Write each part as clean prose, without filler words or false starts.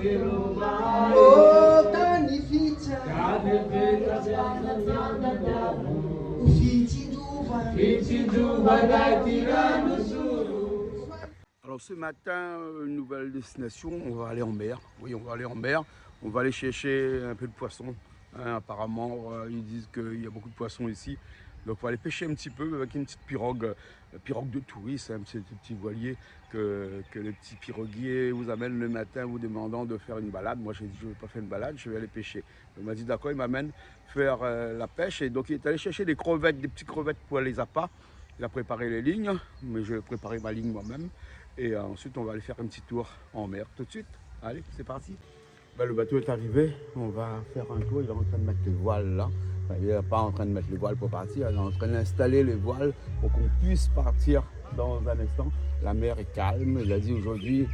Alors ce matin, une nouvelle destination, on va aller en mer. Oui, on va aller en mer. On va aller chercher un peu de poisson. Hein, apparemment, ils disent qu'il y a beaucoup de poissons ici. Donc on va aller pêcher un petit peu avec une petite pirogue, pirogue de touristes, un petit voilier que le petit piroguier vous amène le matin vous demandant de faire une balade. Moi j'ai dit je ne vais pas faire une balade, je vais aller pêcher. Il m'a dit d'accord, il m'amène faire la pêche. Et donc il est allé chercher des crevettes, des petites crevettes pour les appâts. Il a préparé les lignes, mais je vais préparer ma ligne moi-même. Et ensuite on va aller faire un petit tour en mer tout de suite. Allez, c'est parti. Ben, le bateau est arrivé, on va faire un tour, il est en train de mettre les voiles là. Enfin, il n'est pas en train de mettre les voiles pour partir, il est en train d'installer les voiles pour qu'on puisse partir dans un instant. La mer est calme, il a dit aujourd'hui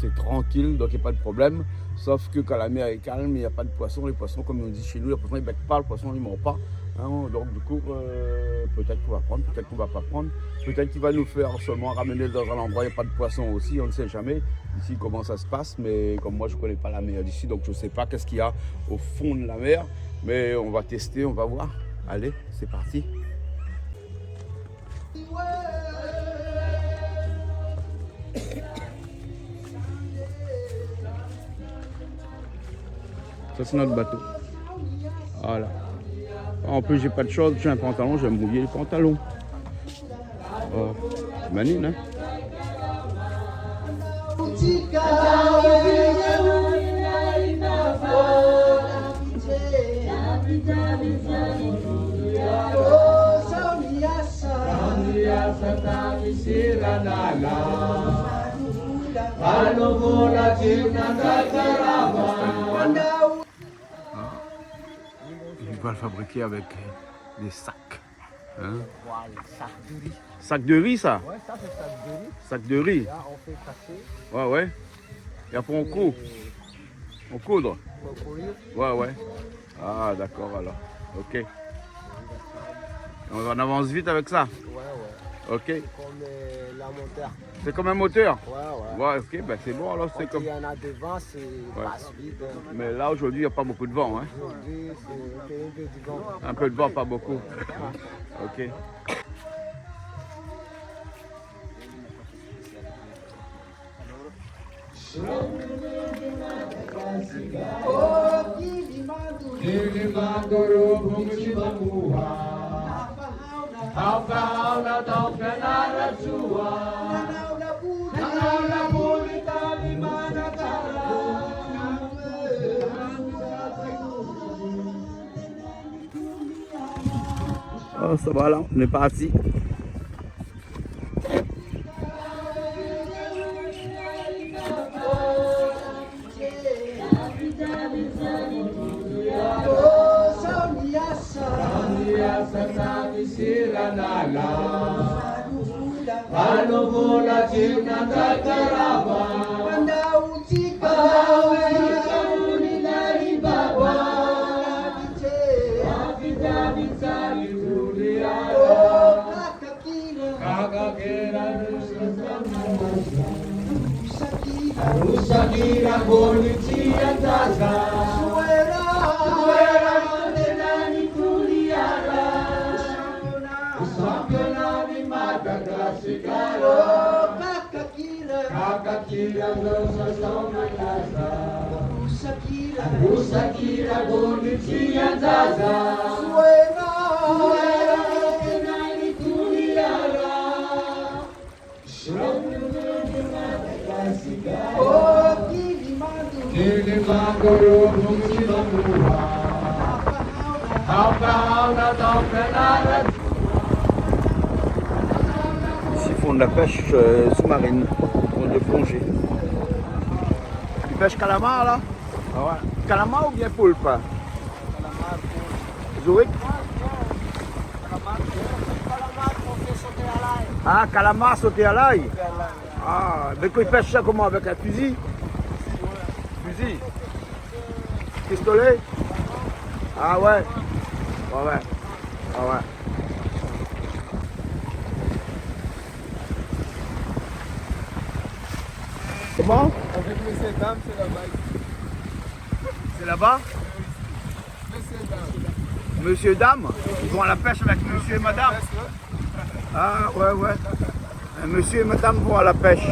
c'est tranquille, donc il n'y a pas de problème. Sauf que quand la mer est calme, il n'y a pas de poisson. Les poissons, comme on dit chez nous, les poissons ils ne becquent pas, le poisson il ne mord pas. Hein, donc du coup, peut-être qu'on va prendre, peut-être qu'on ne va pas prendre. Peut-être qu'il va nous faire seulement ramener dans un endroit où il n'y a pas de poisson aussi, on ne sait jamais ici comment ça se passe. Mais comme moi je ne connais pas la mer d'ici, donc je ne sais pas qu'est-ce qu'il y a au fond de la mer. Mais on va tester, on va voir. Allez, c'est parti. Ça c'est notre bateau. Voilà. En plus j'ai pas de short, j'ai un pantalon, je vais me mouiller les pantalons. Oh, c'est manine, hein. Ils doivent le fabriquer avec des sacs. Hein? Sac de riz, ça? Ouais, ça c'est sac de riz. Sac de riz. Là, on fait casser. Ouais, ouais. Et après on coud. On coudre. Pour courir. Ouais, ouais. Ah, d'accord alors. Ok. On avance vite avec ça. Ouais, ouais. Ok. C'est comme la moteur. C'est comme un moteur. Ouais, ouais. Ouais, ok, ben c'est bon alors c'est Quand comme. il y en a devant, c'est passe vite. Mais là aujourd'hui il n'y a pas beaucoup de vent. Hein. Aujourd'hui, c'est un peu du vent. Un peu de vent, pas beaucoup. Ok. Oh, ça va là, on est parti. Shakira Bolicia Taza Suera Montenani Tuliara Usampionani Madagascar Kakakira Rosa Soma Casa Usakira Bolicia Taza Suera Montenani Tuliara Ici ils font de la pêche sous-marine, ils font de plongée. Tu pêches calamar là? Ah ouais. Calamar ou bien poulpe? Calamar, Zoïque? calamar, on fait sauter à l'ail. Ah, calamar sauté à l'ail? Ah, mais ils pêchent ça comment? Avec un fusil? Fusil? Pistolet? Ah ouais? Ah ouais. Ah ouais. Comment? Avec les dames, c'est la vague. C'est là-bas? Monsieur, dame? Ils vont à la pêche avec monsieur et madame? Ah, ouais, ouais. Monsieur et madame vont à la pêche.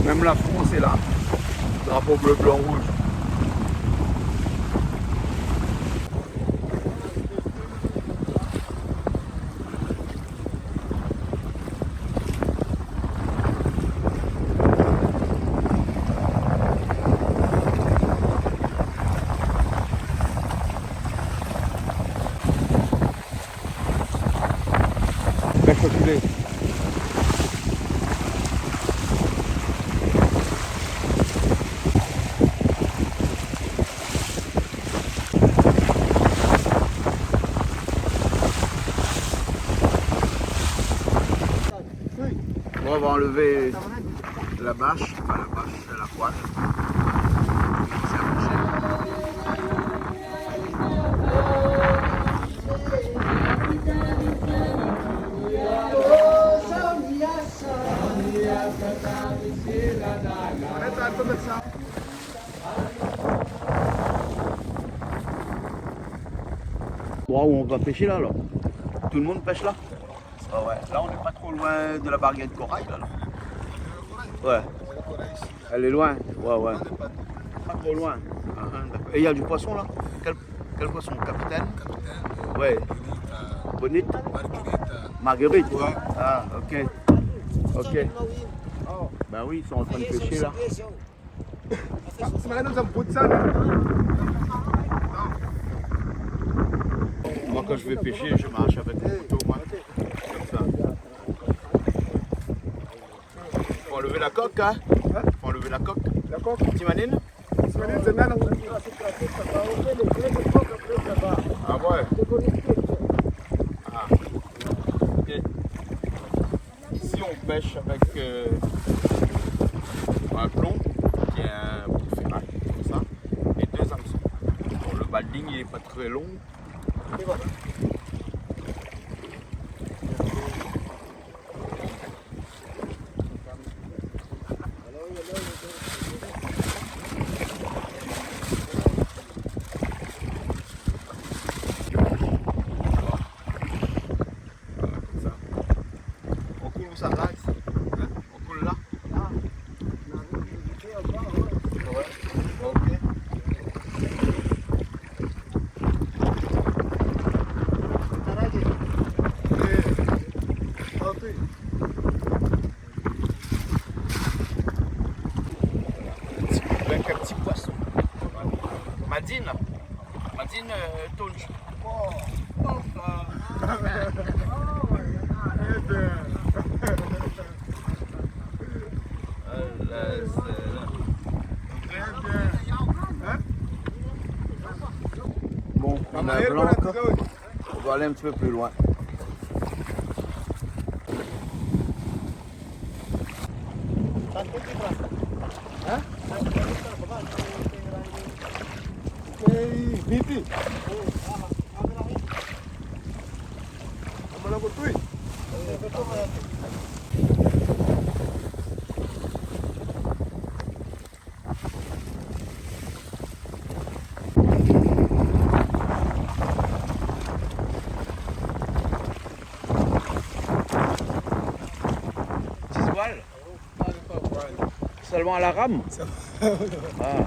Même la France est là. Drapeau bleu, blanc, rouge. Pêche au filet. Bon, on va enlever la bâche, pas la bâche, la poêle. C'est accroché. Wow, on va pêcher là alors. Tout le monde pêche là? Ah ouais. Là on n'est pas trop loin de la barrière de corail là. Ouais. Elle est loin. Ouais, ouais. Pas trop loin. D'accord. Et il y a du poisson là? Quel poisson? Capitaine? Ouais. Bonite? Marguerite? Ouais. Ah, ok. Ok. Ben oui, ils sont en train de pêcher là. Moi quand je vais pêcher, je marche avec mon couteau, moi. Comme ça. Faut enlever la coque, hein? Faut enlever la coque. La coque? Timanine? Timanine, c'est bien. Ah ouais. Ah. Ok. Ici on pêche avec un plomb qui est un bout de ferraille, comme ça, et 2 hameçons. Bon, le balding il est pas très long. Et voilà. On coule où ça là ici? Hein? On coule là? Ouais. Ok. Avec un petit poisson. Madine. Madine Tonge. Bon, on a un blanc. On va aller un petit peu plus loin. Seulement à la rame? Ah.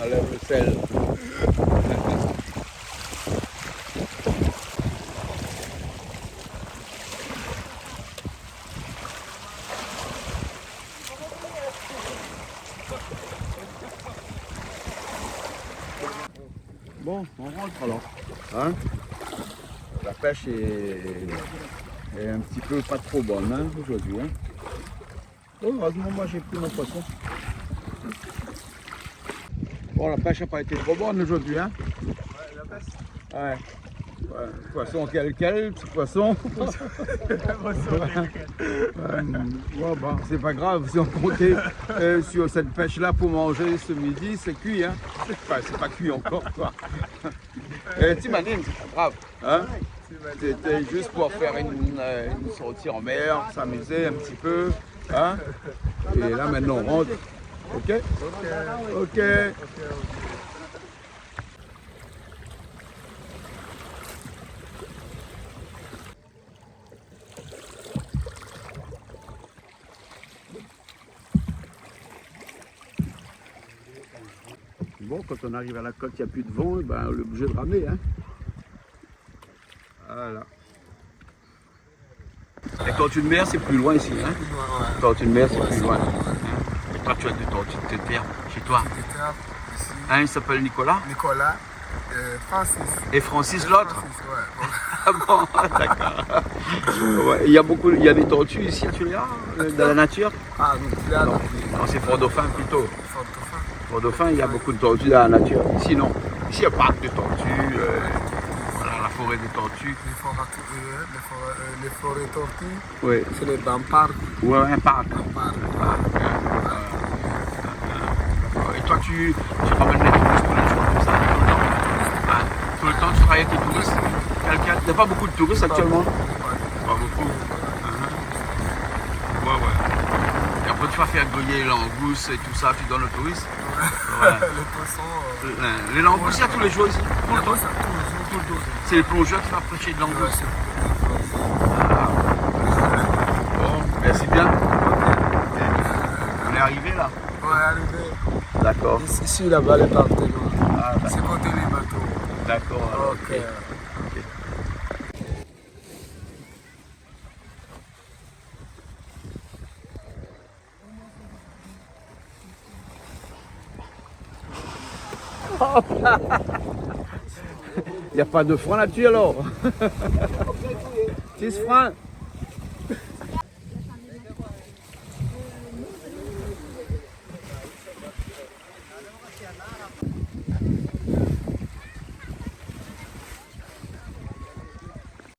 Enlève le sel. Bon, on rentre alors. Hein? La pêche est un petit peu pas trop bonne hein, aujourd'hui. Hein? Oh, heureusement, moi j'ai pris mon poisson. Bon, la pêche n'a pas été trop bonne aujourd'hui. Hein? Ouais, la pêche. Ouais. Ouais, poisson quel, petit poisson. Bon, bah, c'est pas grave, si on comptait sur cette pêche-là pour manger ce midi, c'est cuit, hein. Enfin, c'est pas cuit encore, quoi. T'imagines, c'est pas grave, hein. C'était juste pour faire une sortie en mer, s'amuser un petit peu, hein. Et là, maintenant, on rentre. Ok? Ok. Bon, quand on arrive à la côte, il n'y a plus de vent, et ben, on est obligé de ramer. Hein. Voilà. Et tortue de mer, c'est plus loin ici. Hein. Tortue de mer, c'est plus loin. Hein. Et toi, tu as des tortues de terre chez toi. Hein, il s'appelle Nicolas. Nicolas, Francis. Et Francis l'autre. Ouais. Ah bon, d'accord. Ouais, il y a des tortues ici, tu les as, dans la nature? Ah, là, Non, non, c'est Fort-Dauphin plutôt. Fort-Dauphin. Fort-Dauphin, il y a beaucoup de tortues dans la nature. Ici, non. Ici, il y a pas de tortues. Voilà, la forêt des tortues. Les forêts tortues, Oui. c'est les dans parc. Ouais, un parc. Et toi, tu ramènes les touristes tous les jours comme ça, tout le temps? Hein, tout le temps, tu travailles avec les touristes? Il n'y a pas beaucoup de touristes actuellement? Pas beaucoup. Ouais. Et après, tu vas faire griller les langoustes et tout ça, tu donnes aux touristes? Ouais. Les poissons. Les langoustes, il y a tous les jours ici? Tout le temps? Tout le temps. C'est le plongeur qui va prêcher de langoustes? Bon, merci bien. On est arrivé là? Ouais, arrivé. D'accord. Ici, là-bas, les partenaires. Ah, C'est côté les bateaux. d'accord. Alors, Ok. Il n'y a pas de frein là-dessus alors? 6 freins.